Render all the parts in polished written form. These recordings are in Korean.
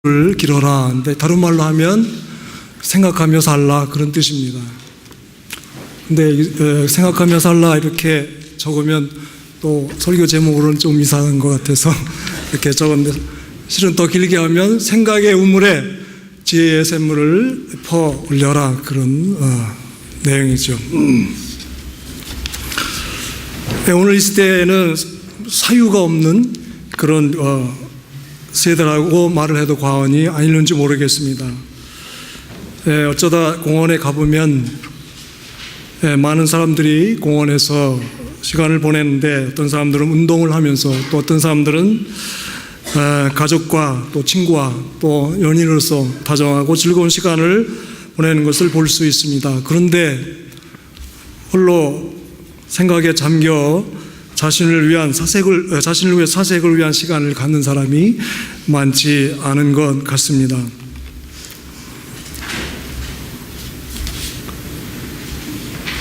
을 기러라. 근데 다른 말로 하면 생각하며 살라, 그런 뜻입니다. 근데 생각하며 살라 이렇게 적으면 또 설교 제목으로는 좀 이상한 것 같아서 이렇게 적었는데, 실은 더 길게 하면 생각의 우물에 지혜의 샘물을 퍼 올려라, 그런 내용이죠. 오늘 이 시대에는 사유가 없는 그런 세대라고 말을 해도 과언이 아닐는지 모르겠습니다. 어쩌다 공원에 가보면 많은 사람들이 공원에서 시간을 보내는데, 어떤 사람들은 운동을 하면서, 또 어떤 사람들은 가족과 또 친구와 또 연인으로서 다정하고 즐거운 시간을 보내는 것을 볼 수 있습니다. 그런데 홀로 생각에 잠겨 자신을 위해 사색을 위한 시간을 갖는 사람이 많지 않은 것 같습니다.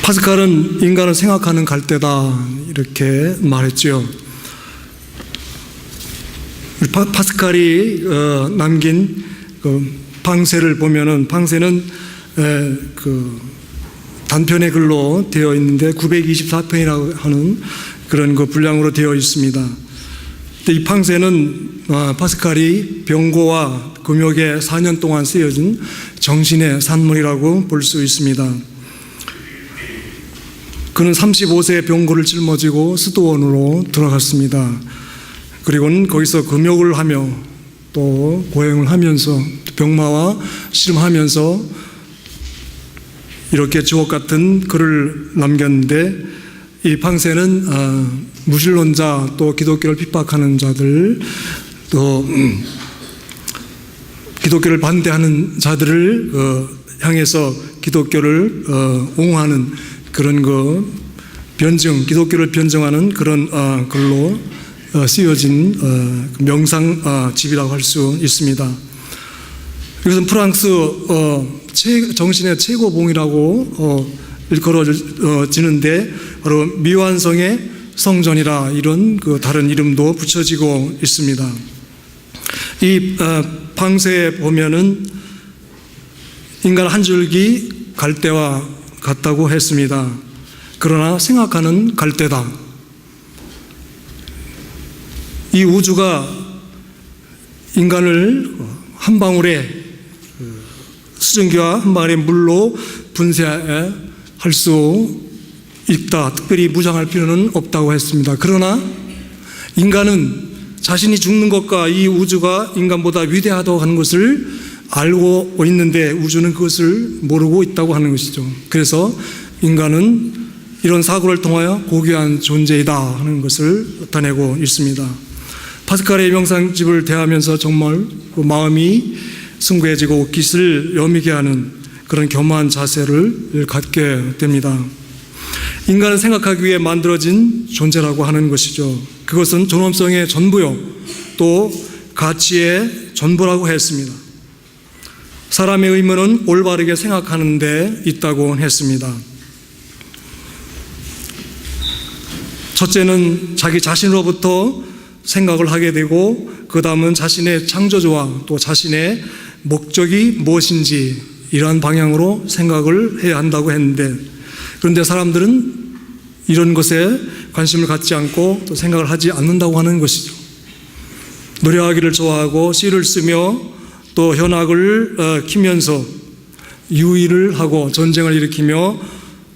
파스칼은 인간을 생각하는 갈대다, 이렇게 말했죠. 파스칼이 남긴 방세를 보면은, 방세는 단편의 글로 되어 있는데 924편이라고 하는 그런 분량으로 되어 있습니다. 이 방세는 파스칼이 병고와 금욕에 4년 동안 쓰여진 정신의 산문이라고 볼 수 있습니다. 그는 35세에 병고를 짊어지고 수도원으로 들어갔습니다. 그리고는 거기서 금욕을 하며 또 고행을 하면서 병마와 씨름하면서 이렇게 주옥 같은 글을 남겼는데, 이 방세는 무신론자, 또 기독교를 핍박하는 자들, 또 기독교를 반대하는 자들을 향해서 기독교를 옹호하는 그런 기독교를 변증하는 그런 글로 쓰여진 명상집이라고 할 수 있습니다. 이것은 프랑스 정신의 최고봉이라고 일컬어지는데, 바로 미완성의 성전이라, 이런 다른 이름도 붙여지고 있습니다. 이 방세에 보면은 인간 한 줄기 갈대와 같다고 했습니다. 그러나 생각하는 갈대다. 이 우주가 인간을 한 방울의 수증기와 한 방울의 물로 분쇄할 수 있다. 특별히 무장할 필요는 없다고 했습니다. 그러나 인간은 자신이 죽는 것과 이 우주가 인간보다 위대하다고 하는 것을 알고 있는데, 우주는 그것을 모르고 있다고 하는 것이죠. 그래서 인간은 이런 사고를 통하여 고귀한 존재이다 하는 것을 나타내고 있습니다. 파스칼의 명상집을 대하면서 정말 마음이 숭고해지고 깃을 여미게 하는 그런 겸허한 자세를 갖게 됩니다. 인간은 생각하기 위해 만들어진 존재라고 하는 것이죠. 그것은 존엄성의 전부요, 또 가치의 전부라고 했습니다. 사람의 의무는 올바르게 생각하는 데 있다고 했습니다. 첫째는 자기 자신으로부터 생각을 하게 되고, 그 다음은 자신의 창조주와 또 자신의 목적이 무엇인지 이러한 방향으로 생각을 해야 한다고 했는데, 그런데 사람들은 이런 것에 관심을 갖지 않고 또 생각을 하지 않는다고 하는 것이죠. 노래하기를 좋아하고 시를 쓰며 또 현악을 키면서 유의를 하고 전쟁을 일으키며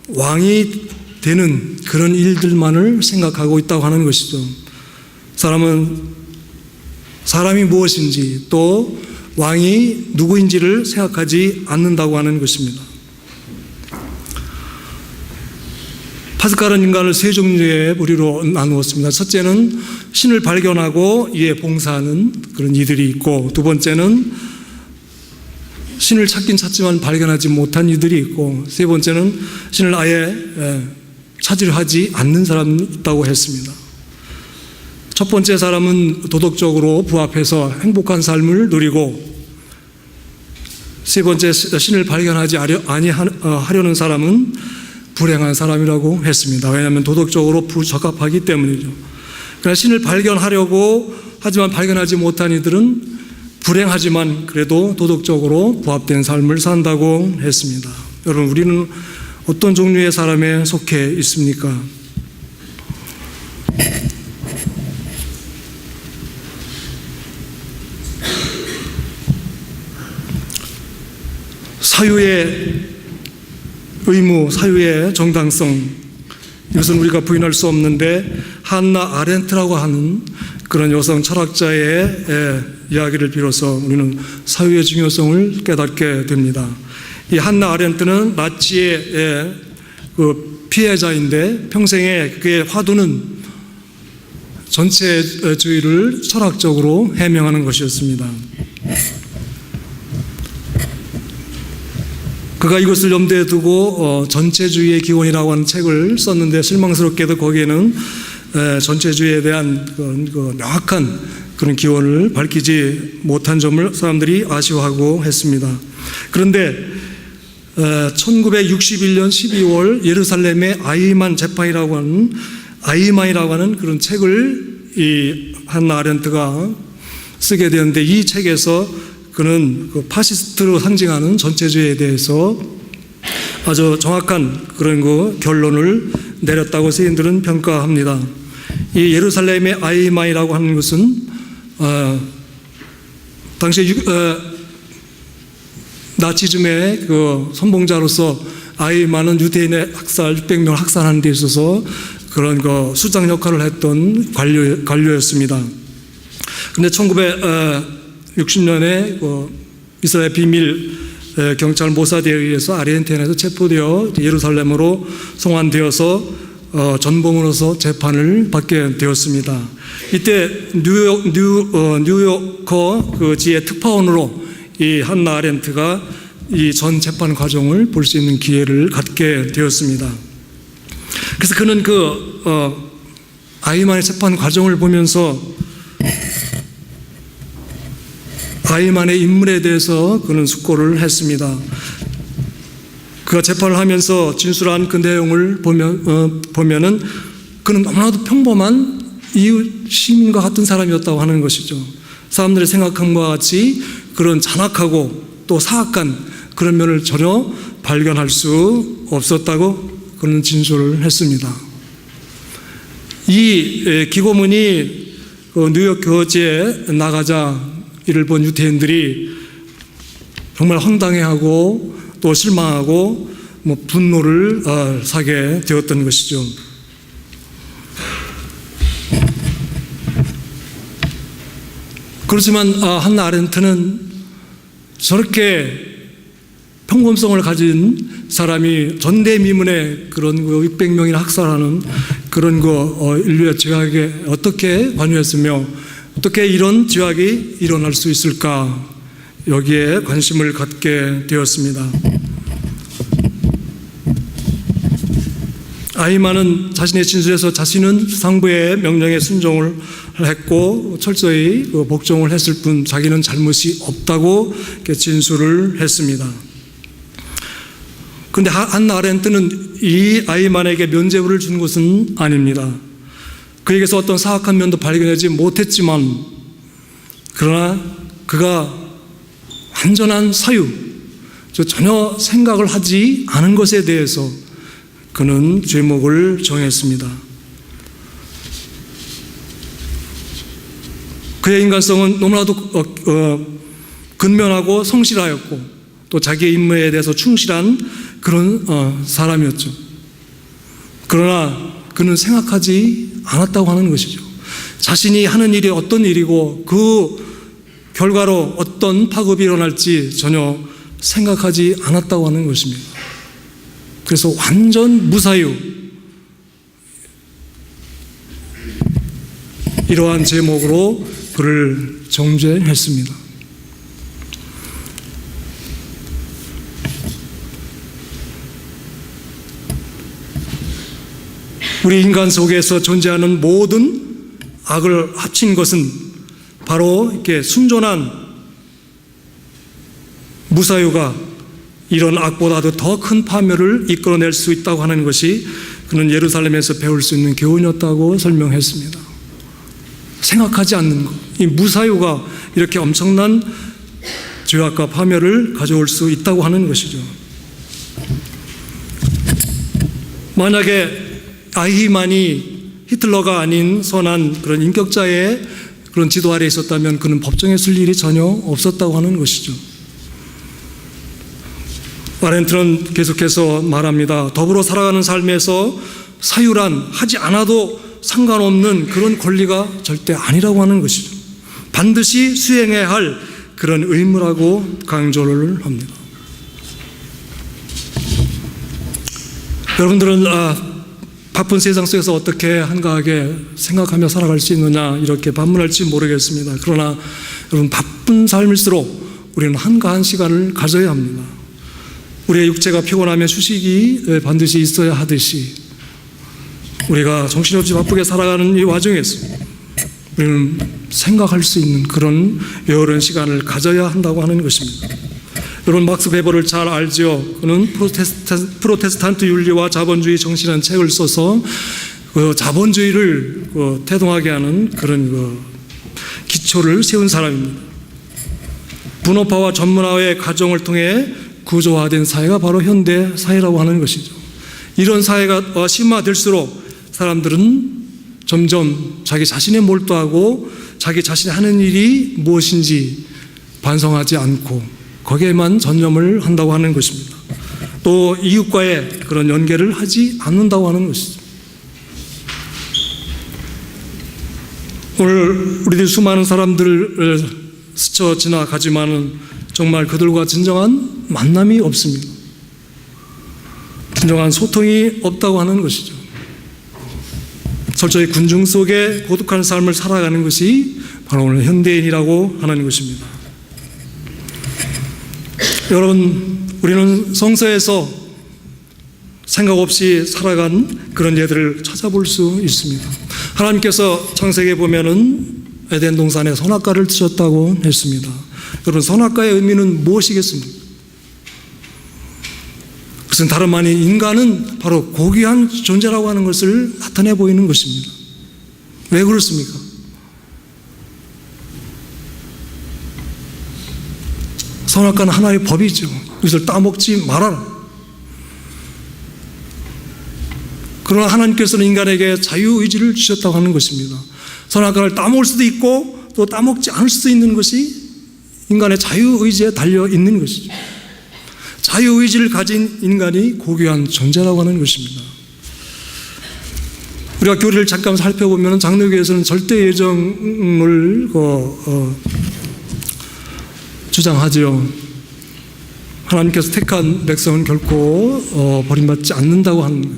왕이 되는 그런 일들만을 생각하고 있다고 하는 것이죠. 사람이 무엇인지 또 왕이 누구인지를 생각하지 않는다고 하는 것입니다. 파스칼은 인간을 세 종류의 부류로 나누었습니다. 첫째는 신을 발견하고 이에 봉사하는 그런 이들이 있고, 두 번째는 신을 찾긴 찾지만 발견하지 못한 이들이 있고, 세 번째는 신을 아예 찾으려 하지 않는 사람이 있다고 했습니다. 첫 번째 사람은 도덕적으로 부합해서 행복한 삶을 누리고, 세 번째 신을 발견하지 하려는 사람은 불행한 사람이라고 했습니다. 왜냐하면 도덕적으로 부적합하기 때문이죠. 그러나 신을 발견하려고 하지만 발견하지 못한 이들은 불행하지만 그래도 도덕적으로 부합된 삶을 산다고 했습니다. 여러분, 우리는 어떤 종류의 사람에 속해 있습니까? 사유의 의무, 사유의 정당성, 이것은 우리가 부인할 수 없는데 한나 아렌트라고 하는 그런 여성 철학자의 이야기를 빌어서 우리는 사유의 중요성을 깨닫게 됩니다. 이 한나 아렌트는 나치의 그 피해자인데 평생에 그의 화두는 전체주의를 철학적으로 해명하는 것이었습니다. 그가 이것을 염두에 두고 전체주의의 기원이라고 하는 책을 썼는데 실망스럽게도 거기에는 전체주의에 대한 그 명확한 그런 기원을 밝히지 못한 점을 사람들이 아쉬워하고 했습니다. 그런데 1961년 12월 예루살렘의 아이만이라고 하는 그런 책을 이 한나 아렌트가 쓰게 되었는데, 이 책에서 그는 그 파시스트로 상징하는 전체주의에 대해서 아주 정확한 그런 그 결론을 내렸다고 세인들은 평가합니다. 이 예루살렘의 아이마이라고 하는 것은 당시 나치즘의 그 선봉자로서 아이마는 유대인의 600명을 학살하는 데 있어서 그런 그 수장 역할을 했던 관료였습니다. 그런데 1960년에 이스라엘 비밀 경찰 모사드에 의해서 아르헨티나에서 체포되어 예루살렘으로 송환되어서 전범으로서 재판을 받게 되었습니다. 이때 뉴요커 그 지의 특파원으로 이 한나 아렌트가 이 전 재판 과정을 볼 수 있는 기회를 갖게 되었습니다. 그래서 그는 그 아이만의 재판 과정을 보면서 아이만의 인물에 대해서 그는 숙고를 했습니다. 그가 재판을 하면서 진술한 그 내용을 보면은 그는 너무나도 평범한 이웃 시민과 같은 사람이었다고 하는 것이죠. 사람들이 생각한 것과 같이 그런 잔악하고 또 사악한 그런 면을 전혀 발견할 수 없었다고 그는 진술을 했습니다. 이 기고문이 뉴욕 교지에 나가자 이를 본 유대인들이 정말 황당해하고 또 실망하고 분노를 사게 되었던 것이죠. 그렇지만 한나 아렌트는 저렇게 평범성을 가진 사람이 전대미문의 그런 600명이나 학살하는 그런 인류의 죄악에 어떻게 관여했으며 어떻게 이런 죄악이 일어날 수 있을까, 여기에 관심을 갖게 되었습니다. 아이만은 자신의 진술에서 자신은 상부의 명령에 순종을 했고 철저히 복종을 했을 뿐 자기는 잘못이 없다고 진술을 했습니다. 그런데 한나 아렌트는 이 아이만에게 면죄부를 준 것은 아닙니다. 그에게서 어떤 사악한 면도 발견하지 못했지만, 그러나 그가 완전한 사유, 전혀 생각을 하지 않은 것에 대해서 그는 죄목을 정했습니다. 그의 인간성은 너무나도 근면하고 성실하였고 또 자기의 임무에 대해서 충실한 그런 사람이었죠. 그러나 그는 생각하지 않았다고 하는 것이죠. 자신이 하는 일이 어떤 일이고 그 결과로 어떤 파급이 일어날지 전혀 생각하지 않았다고 하는 것입니다. 그래서 완전 무사유, 이러한 제목으로 그를 정죄했습니다. 우리 인간 속에서 존재하는 모든 악을 합친 것은 바로 이렇게 순전한 무사유가 이런 악보다도 더 큰 파멸을 이끌어낼 수 있다고 하는 것이 그는 예루살렘에서 배울 수 있는 교훈이었다고 설명했습니다. 생각하지 않는 것, 이 무사유가 이렇게 엄청난 죄악과 파멸을 가져올 수 있다고 하는 것이죠. 만약에 아이히만이 히틀러가 아닌 선한 그런 인격자의 그런 지도 아래 있었다면 그는 법정에 설 일이 전혀 없었다고 하는 것이죠. 아렌트는 계속해서 말합니다. 더불어 살아가는 삶에서 사유란 하지 않아도 상관없는 그런 권리가 절대 아니라고 하는 것이죠. 반드시 수행해야 할 그런 의무라고 강조를 합니다. 여러분들은 바쁜 세상 속에서 어떻게 한가하게 생각하며 살아갈 수 있느냐 이렇게 반문할지 모르겠습니다. 그러나 여러분, 바쁜 삶일수록 우리는 한가한 시간을 가져야 합니다. 우리의 육체가 피곤하면 휴식이 반드시 있어야 하듯이 우리가 정신없이 바쁘게 살아가는 이 와중에서 우리는 생각할 수 있는 그런 여유로운 시간을 가져야 한다고 하는 것입니다. 여러분, 막스 베버를 잘 알죠. 그는 프로테스탄트 윤리와 자본주의 정신이라는 책을 써서 그 자본주의를 태동하게 하는 그런 기초를 세운 사람입니다. 분업화와 전문화의 과정을 통해 구조화된 사회가 바로 현대 사회라고 하는 것이죠. 이런 사회가 심화될수록 사람들은 점점 자기 자신에 몰두하고 자기 자신이 하는 일이 무엇인지 반성하지 않고 거기에만 전념을 한다고 하는 것입니다. 또 이웃과의 그런 연계를 하지 않는다고 하는 것이죠. 오늘 우리들 수많은 사람들을 스쳐 지나가지만은 정말 그들과 진정한 만남이 없습니다. 진정한 소통이 없다고 하는 것이죠. 철저히 군중 속에 고독한 삶을 살아가는 것이 바로 오늘 현대인이라고 하는 것입니다. 여러분, 우리는 성서에서 생각 없이 살아간 그런 예들을 찾아볼 수 있습니다. 하나님께서 창세기에 보면은 에덴 동산에 선악과를 드셨다고 했습니다. 여러분, 선악과의 의미는 무엇이겠습니까? 그것은 다름 아닌 인간은 바로 고귀한 존재라고 하는 것을 나타내 보이는 것입니다. 왜 그렇습니까? 선악과는 하나의 법이죠. 이것을 따먹지 말아라. 그러나 하나님께서는 인간에게 자유의지를 주셨다고 하는 것입니다. 선악과를 따먹을 수도 있고 또 따먹지 않을 수도 있는 것이 인간의 자유의지에 달려 있는 것이죠. 자유의지를 가진 인간이 고귀한 존재라고 하는 것입니다. 우리가 교리를 잠깐 살펴보면 장로교에서는 절대 예정을 주장하죠. 하나님께서 택한 백성은 결코 버림받지 않는다고 하는 거예요.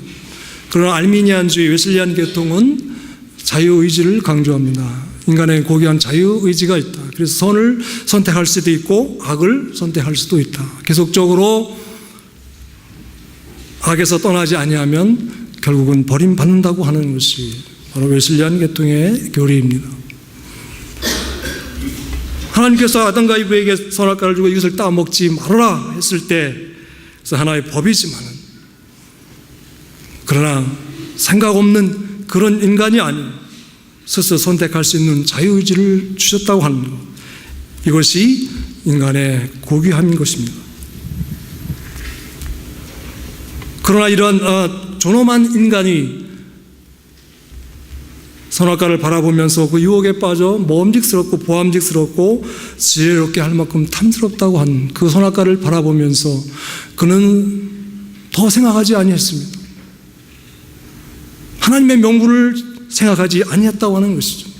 그러나 알미니안주의 웨슬리안 계통은 자유의지를 강조합니다. 인간의 고귀한 자유의지가 있다. 그래서 선을 선택할 수도 있고 악을 선택할 수도 있다. 계속적으로 악에서 떠나지 아니하면 결국은 버림받는다고 하는 것이 바로 웨슬리안 계통의 교리입니다. 하나님께서 아담과 이브에게 선악과를 주고 이것을 따먹지 말아라 했을 때 그래서 하나의 법이지만 그러나 생각 없는 그런 인간이 아닌 스스로 선택할 수 있는 자유의지를 주셨다고 하는 것, 이것이 인간의 고귀함인 것입니다. 그러나 이러한 존엄한 인간이 선악과를 바라보면서 그 유혹에 빠져 모험직스럽고 보암직스럽고 지혜롭게 할 만큼 탐스럽다고 한 그 선악과를 바라보면서 그는 더 생각하지 아니했습니다. 하나님의 명분을 생각하지 아니했다고 하는 것이죠.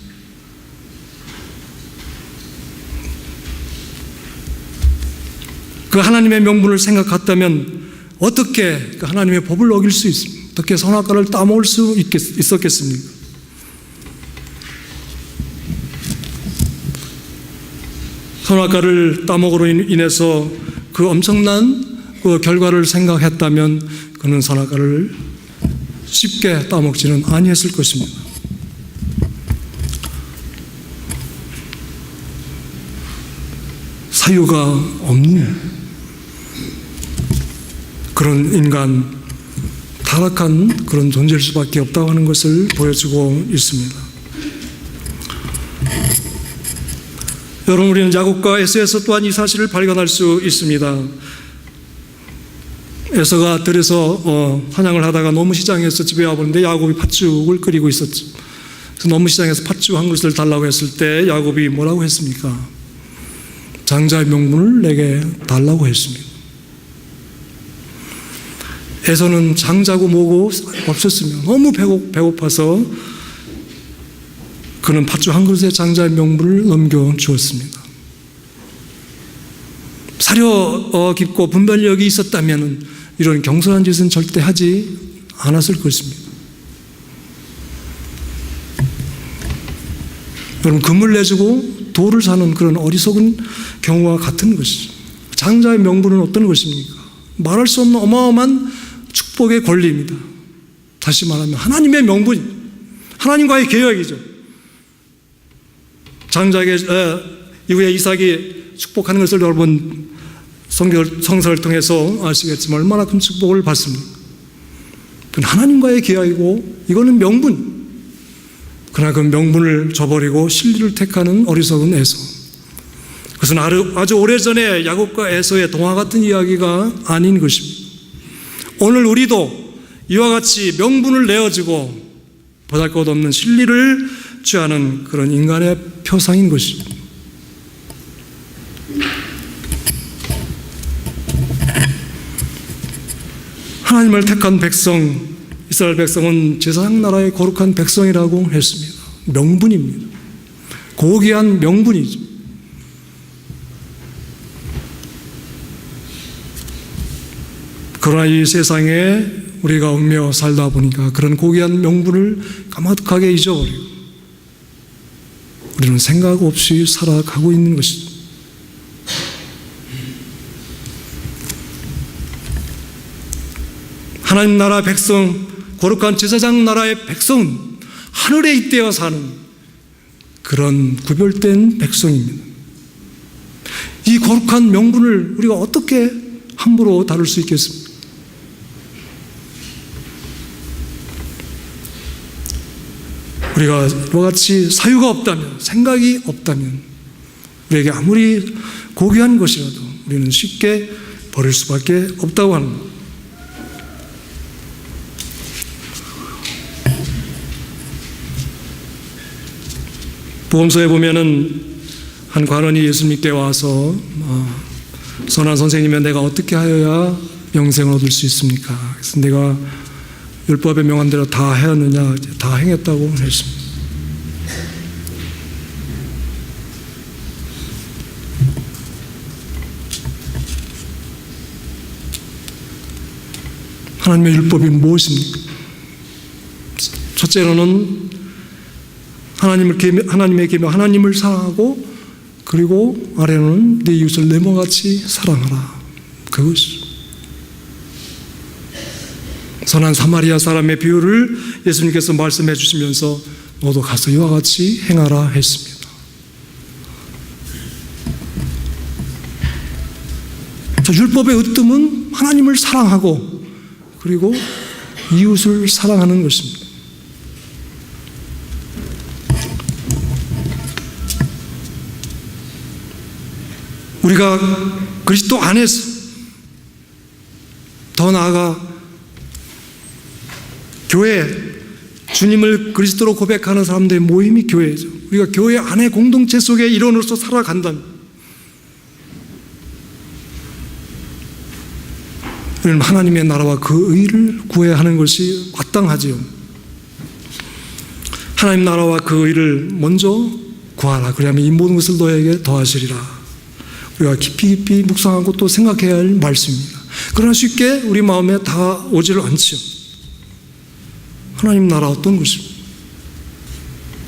그 하나님의 명분을 생각했다면 어떻게 그 하나님의 법을 어길 수 있습니까? 어떻게 선악과를 따먹을 수 있었겠습니까? 선악과를 따먹으로 인해서 그 엄청난 그 결과를 생각했다면 그는 선악과를 쉽게 따먹지는 아니했을 것입니다. 사유가 없는 그런 인간, 타락한 그런 존재일 수밖에 없다고 하는 것을 보여주고 있습니다. 여러분, 우리는 야곱과 에서에서 또한 이 사실을 발견할 수 있습니다. 에서가 들에서 사냥을 하다가 노무 시장에서 집에 와보는데 야곱이 팥죽을 끓이고 있었죠. 그래서 노무 시장에서 팥죽 한 그릇을 달라고 했을 때 야곱이 뭐라고 했습니까? 장자의 명분을 내게 달라고 했습니다. 에서는 장자고 뭐고 없었으며 너무 배고파서 그는 팥죽 한 그릇에 장자의 명분을 넘겨주었습니다. 사려 깊고 분별력이 있었다면 이런 경솔한 짓은 절대 하지 않았을 것입니다. 여러분, 금을 내주고 돌을 사는 그런 어리석은 경우와 같은 것이죠. 장자의 명분은 어떤 것입니까? 말할 수 없는 어마어마한 축복의 권리입니다. 다시 말하면 하나님의 명분이, 하나님과의 계약이죠. 장자에게 이후에 이삭이 축복하는 것을 여러분 성서를 통해서 아시겠지만 얼마나 큰 축복을 받습니까? 그건 하나님과의 계약이고 이거는 명분. 그러나 그 명분을 저버리고 진리를 택하는 어리석은 에서. 그것은 아주 오래전에 야곱과 에서의 동화 같은 이야기가 아닌 것입니다. 오늘 우리도 이와 같이 명분을 내어주고 보잘것없는 진리를 취하는 그런 인간의 표상인 것입니다. 하나님을 택한 백성, 이스라엘 백성은 제사장 나라의 거룩한 백성이라고 했습니다. 명분입니다. 고귀한 명분이죠. 그러나 이 세상에 우리가 얽매여 살다 보니까 그런 고귀한 명분을 까마득하게 잊어버리고 우리는 생각 없이 살아가고 있는 것이죠. 하나님 나라 백성, 거룩한 제사장 나라의 백성은 하늘에 잇대어 사는 그런 구별된 백성입니다. 이 거룩한 명분을 우리가 어떻게 함부로 다룰 수 있겠습니까? 우리가 이와 같이 사유가 없다면, 생각이 없다면 우리에게 아무리 고귀한 것이라도 우리는 쉽게 버릴 수밖에 없다고 하는 것. 보험서에 보면은 한 관원이 예수 믿게 와서 선한 선생님은 내가 어떻게 하여야 영생을 얻을 수 있습니까? 그래서 내가 율법에 명한 대로 다 하였느냐? 다 행했다고 했습니다. 하나님의 율법이 무엇입니까? 첫째로는 하나님의 계명, 하나님을 사랑하고, 그리고 아래로는 네 이웃을 내 몸같이 사랑하라. 그것이 선한 사마리아 사람의 비유를 예수님께서 말씀해 주시면서 너도 가서 이와 같이 행하라 했습니다. 율법의 으뜸은 하나님을 사랑하고 그리고 이웃을 사랑하는 것입니다. 우리가 그리스도 안에서 더 나아가 교회, 주님을 그리스도로 고백하는 사람들의 모임이 교회죠. 우리가 교회 안에 공동체 속의 일원으로서 살아간다면 우리는 하나님의 나라와 그 의를 구해야 하는 것이 마땅하지요. 하나님 나라와 그 의를 먼저 구하라. 그러면 이 모든 것을 너에게 더하시리라. 우리가 깊이 묵상하고 또 생각해야 할 말씀입니다. 그러나 쉽게 우리 마음에 다 오지를 않지요. 하나님 나라 어떤 것입니까?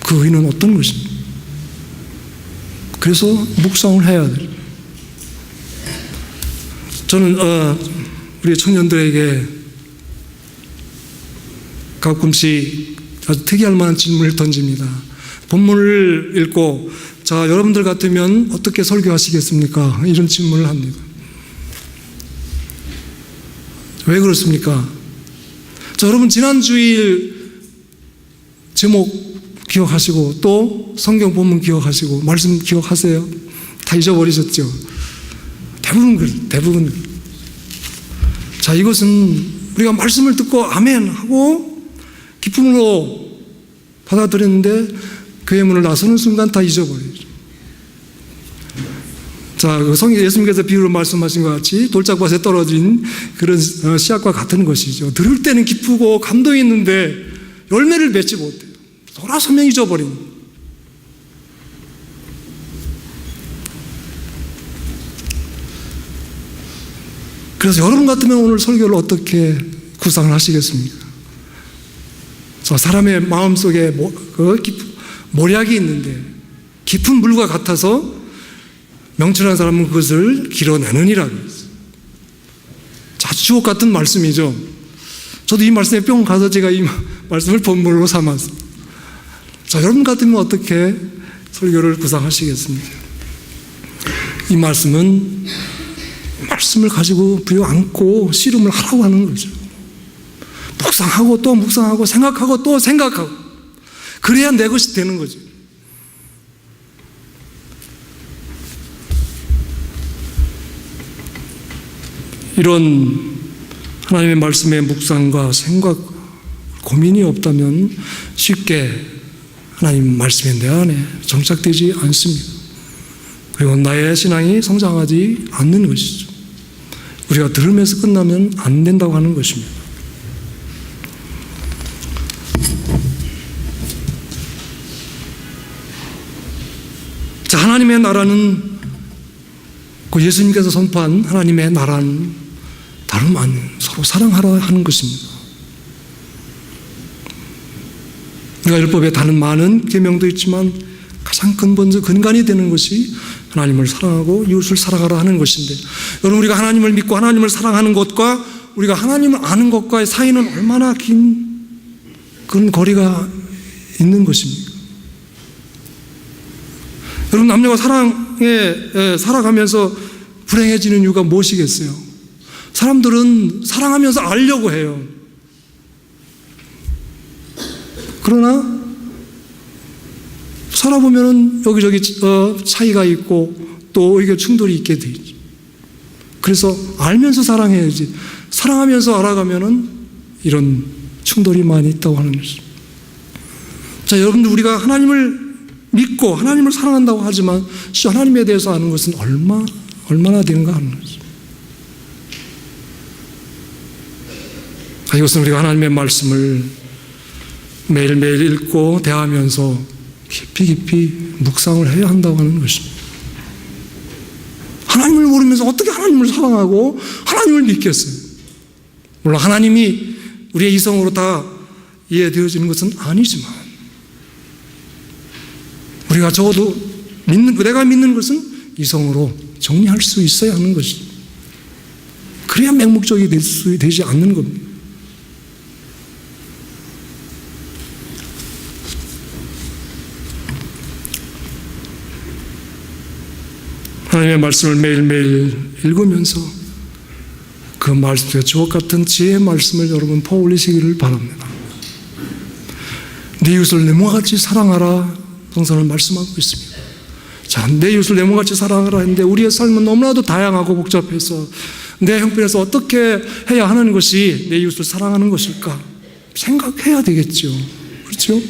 그 의는 어떤 것입니까? 그래서 묵상을 해야 돼요. 저는 우리 청년들에게 가끔씩 아주 특이할 만한 질문을 던집니다. 본문을 읽고 자, 여러분들 같으면 어떻게 설교하시겠습니까? 이런 질문을 합니다. 왜 그렇습니까? 자, 여러분 지난 주일 제목 기억하시고 또 성경 본문 기억하시고 말씀 기억하세요? 다 잊어버리셨죠? 대부분. 자, 이것은 우리가 말씀을 듣고 아멘 하고 기쁨으로 받아들였는데 교회 문을 나서는 순간 다 잊어버리죠. 자, 예수님께서 비유로 말씀하신 것 같이 돌짝밭에 떨어진 그런 씨앗과 같은 것이죠. 들을 때는 기쁘고 감동이 있는데 열매를 맺지 못해요. 돌아서면 잊어버린. 그래서 여러분 같으면 오늘 설교를 어떻게 구상을 하시겠습니까? 자, 사람의 마음속에 모략이 있는데 깊은 물과 같아서 명철한 사람은 그것을 길어내느니라. 자, 주옥 같은 말씀이죠. 저도 이 말씀에 뿅 가서 제가 이 말씀을 본문으로 삼았습니다. 자, 여러분 같으면 어떻게 설교를 구상하시겠습니까? 이 말씀은 말씀을 가지고 부여안고 씨름을 하라고 하는 거죠. 묵상하고 또 묵상하고 생각하고 또 생각하고 그래야 내 것이 되는 거죠. 이런 하나님의 말씀의 묵상과 생각, 고민이 없다면 쉽게 하나님 말씀이 내 안에 정착되지 않습니다. 그리고 나의 신앙이 성장하지 않는 것이죠. 우리가 들으면서 끝나면 안 된다고 하는 것입니다. 자, 하나님의 나라는 그 예수님께서 선포한 하나님의 나라는 다름 아닌 서로 사랑하라 하는 것입니다. 우리가 율법에 다른 많은 계명도 있지만 가장 근간이 되는 것이 하나님을 사랑하고 이웃을 사랑하라 하는 것인데, 여러분, 우리가 하나님을 믿고 하나님을 사랑하는 것과 우리가 하나님을 아는 것과의 사이는 얼마나 긴 그런 거리가 있는 것입니까? 여러분, 남녀가 사랑에 살아가면서 불행해지는 이유가 무엇이겠어요? 사람들은 사랑하면서 알려고 해요. 그러나 살아보면은 여기저기 차이가 있고 또 의견 충돌이 있게 되죠. 그래서 알면서 사랑해야지, 사랑하면서 알아가면은 이런 충돌이 많이 있다고 하는 것입니다. 자, 여러분들, 우리가 하나님을 믿고 하나님을 사랑한다고 하지만 하나님에 대해서 아는 것은 얼마나 되는가 하는 거죠. 이것은 우리가 하나님의 말씀을 매일매일 읽고 대하면서 깊이 묵상을 해야 한다고 하는 것입니다. 하나님을 모르면서 어떻게 하나님을 사랑하고 하나님을 믿겠어요? 물론 하나님이 우리의 이성으로 다 이해되어지는 것은 아니지만 우리가 적어도 내가 믿는 것은 이성으로 정리할 수 있어야 하는 것입니다. 그래야 맹목적이 되지 않는 겁니다. 하나님의 말씀을 매일매일 읽으면서 그 말씀에 주옥 같은 지혜의 말씀을 여러분 퍼올리시기를 바랍니다. 내 이웃을 내 몸같이 사랑하라 성서는 말씀하고 있습니다. 자, 내 이웃을 내 몸같이 사랑하라 했는데 우리의 삶은 너무나도 다양하고 복잡해서 내 형편에서 어떻게 해야 하는 것이 내 이웃을 사랑하는 것일까 생각해야 되겠죠. 그렇죠?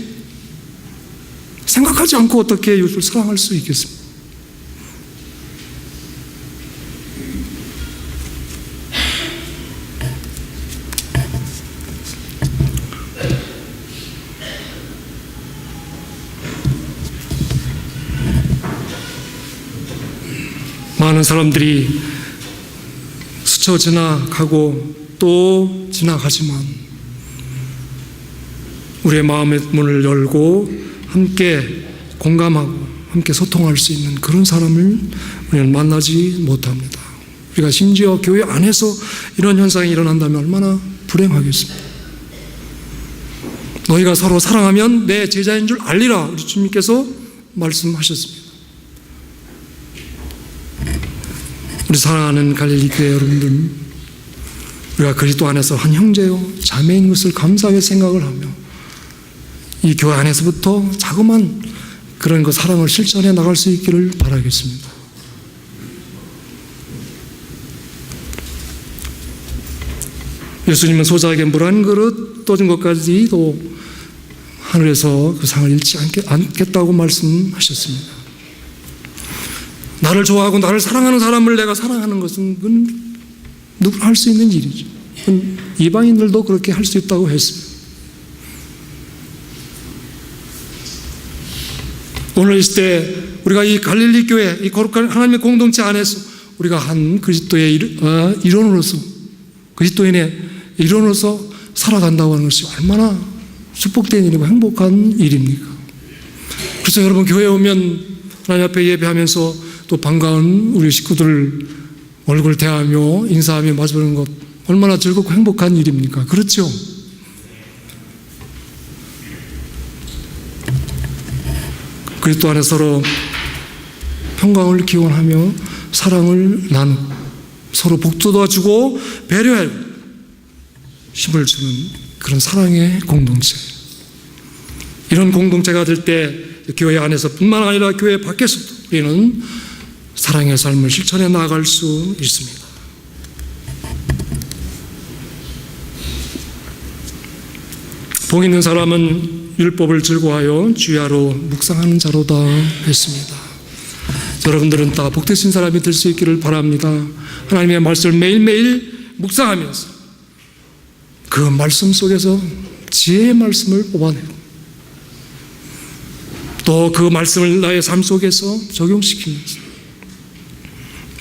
생각하지 않고 어떻게 이웃을 사랑할 수 있겠습니까? 많은 사람들이 스쳐 지나가고 또 지나가지만 우리의 마음의 문을 열고 함께 공감하고 함께 소통할 수 있는 그런 사람을 우리는 만나지 못합니다. 우리가 심지어 교회 안에서 이런 현상이 일어난다면 얼마나 불행하겠습니까? 너희가 서로 사랑하면 내 제자인 줄 알리라 우리 주님께서 말씀하셨습니다. 우리 사랑하는 갈릴리 교회 여러분들, 우리가 그리스도 안에서 한 형제요 자매인 것을 감사하게 생각을 하며 이 교회 안에서부터 자그만 그런 사랑을 실천해 나갈 수 있기를 바라겠습니다. 예수님은 소자에게 물 한 그릇 떠준 것까지도 하늘에서 그 상을 잃지 않겠다고 말씀하셨습니다. 나를 좋아하고 나를 사랑하는 사람을 내가 사랑하는 것은 그건 누구나 할 수 있는 일이죠. 이방인들도 그렇게 할 수 있다고 했습니다. 오늘 이 시대 우리가 이 갈릴리 교회, 이 거룩한 하나님의 공동체 안에서 우리가 한 그리스도의 일원으로서, 그리스도인의 일원으로서 살아간다고 하는 것이 얼마나 축복된 일이고 행복한 일입니까? 그래서 여러분, 교회에 오면 하나님 앞에 예배하면서 또 반가운 우리 식구들 얼굴 대하며 인사하며 마주보는 것 얼마나 즐겁고 행복한 일입니까? 그렇죠? 그리스도 안에 서로 평강을 기원하며 사랑을 나누고 서로 복도 주고 배려하고 힘을 주는 그런 사랑의 공동체. 이런 공동체가 될 때 교회 안에서뿐만 아니라 교회 밖에서도 우리는 사랑의 삶을 실천해 나아갈 수 있습니다. 복 있는 사람은 율법을 즐거워하여 주야로 묵상하는 자로다 했습니다. 여러분들은 다 복되신 사람이 될 수 있기를 바랍니다. 하나님의 말씀을 매일매일 묵상하면서 그 말씀 속에서 지혜의 말씀을 뽑아내고 또 그 말씀을 나의 삶 속에서 적용시키면서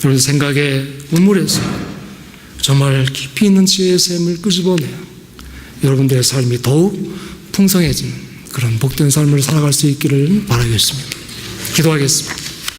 여러분 생각의 우물에서 정말 깊이 있는 지혜의 샘을 끄집어내어 여러분들의 삶이 더욱 풍성해지는 그런 복된 삶을 살아갈 수 있기를 바라겠습니다. 기도하겠습니다.